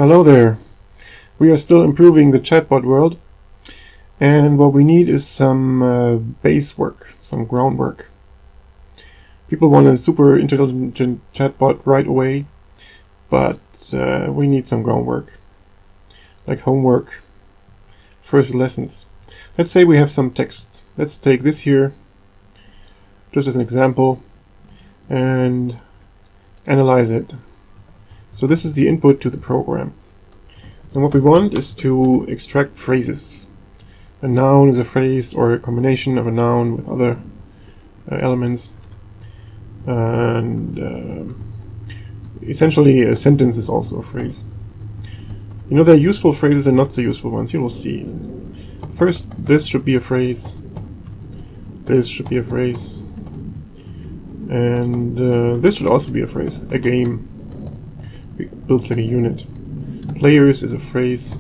Hello there. We are still improving the chatbot world, and what we need is some base work, some groundwork. People want a super intelligent chatbot right away, but we need some groundwork, like homework, first lessons. Let's say we have some text. Let's take this here, just as an example, and analyze it. So this is the input to the program. And what we want is to extract phrases. A noun is a phrase or a combination of a noun with other elements. And essentially a sentence is also a phrase. You know, there are useful phrases and not so useful ones. You will see. First, this should be a phrase. This should be a phrase. And this should also be a phrase. A game built like a unit. Players is a phrase,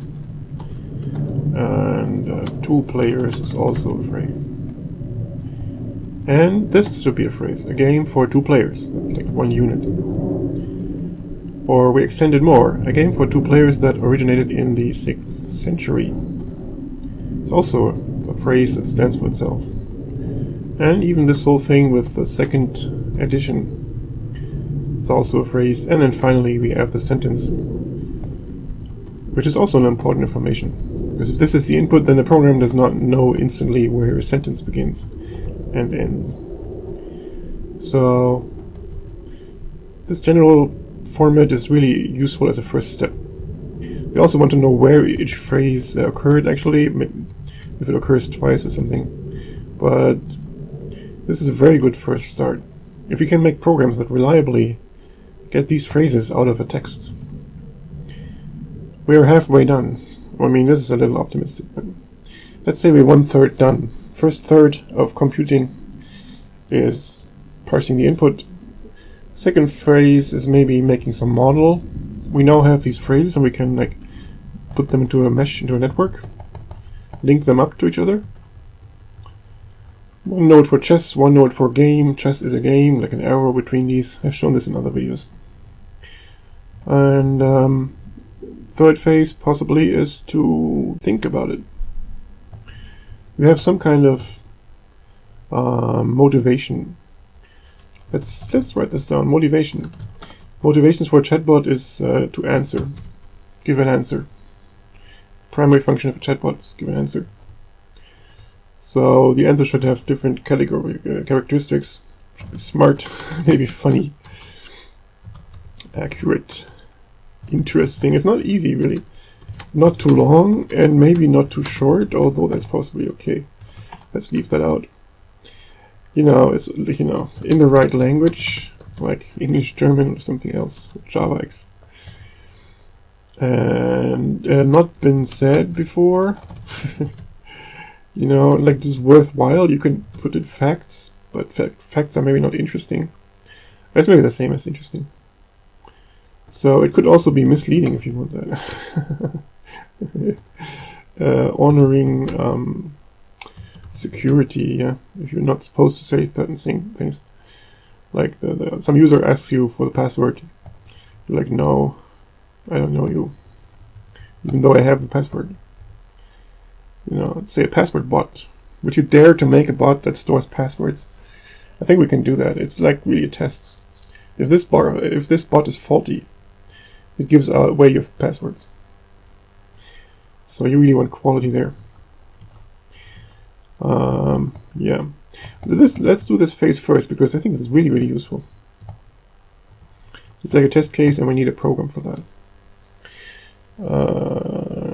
and 2 players is also a phrase. And this should be a phrase. A game for 2 players. That's like 1 unit. Or we extend it more. A game for 2 players that originated in the 6th century. It's also a phrase that stands for itself. And even this whole thing with the 2nd edition, it's also a phrase. And then finally we have the sentence, which is also an important information. Because if this is the input, then the program does not know instantly where a sentence begins and ends. So this general format is really useful as a first step. We also want to know where each phrase occurred actually, if it occurs twice or something. But this is a very good first start. If we can make programs that reliably get these phrases out of a text, we are halfway done. I mean, this is a little optimistic, but let's say we're 1/3 done. First third of computing is parsing the input. Second phase is maybe making some model. We now have these phrases and we can like put them into a mesh, into a network, link them up to each other. 1 node for chess, 1 node for game. Chess is a game, like an arrow between these. I've shown this in other videos. And third phase possibly is to think about it. We have some kind of motivation. Let's write this down. Motivation. Motivations for a chatbot is to answer. Give an answer. Primary function of a chatbot is give an answer. So the answer should have different characteristics. Should be smart, maybe funny, accurate, interesting. It's not easy, really. Not too long, and maybe not too short, although that's possibly okay. Let's leave that out. You know, it's, you know, in the right language, like English, German, or something else, JavaX. And not been said before. You know, like this is worthwhile. You can put in facts, but facts are maybe not interesting. That's maybe the same as interesting. So it could also be misleading if you want that. Honoring security, yeah. If you're not supposed to say certain things, like some user asks you for the password, you're like, no, I don't know you, even though I have the password. You know, let's say a password bot. Would you dare to make a bot that stores passwords? I think we can do that. It's like really a test. If this bot is faulty, it gives away your passwords. So you really want quality there. Yeah. Let's do this phase first, because I think this is really, really useful. It's like a test case, and we need a program for that.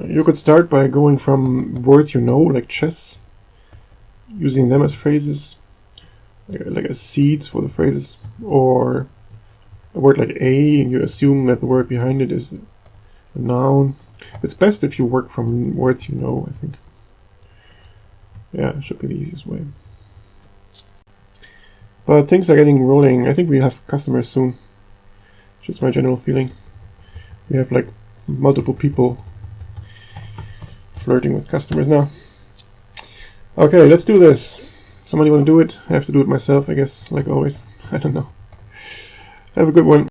You could start by going from words you know, like chess, using them as phrases, like as seeds for the phrases, or a word like a, and you assume that the word behind it is a noun. It's best if you work from words you know, I think. Yeah, it should be the easiest way. But things are getting rolling. I think we have customers soon. Just my general feeling. We have like multiple people flirting with customers now. Okay, let's do this. Somebody want to do it? I have to do it myself, I guess, like always. I don't know. Have a good one.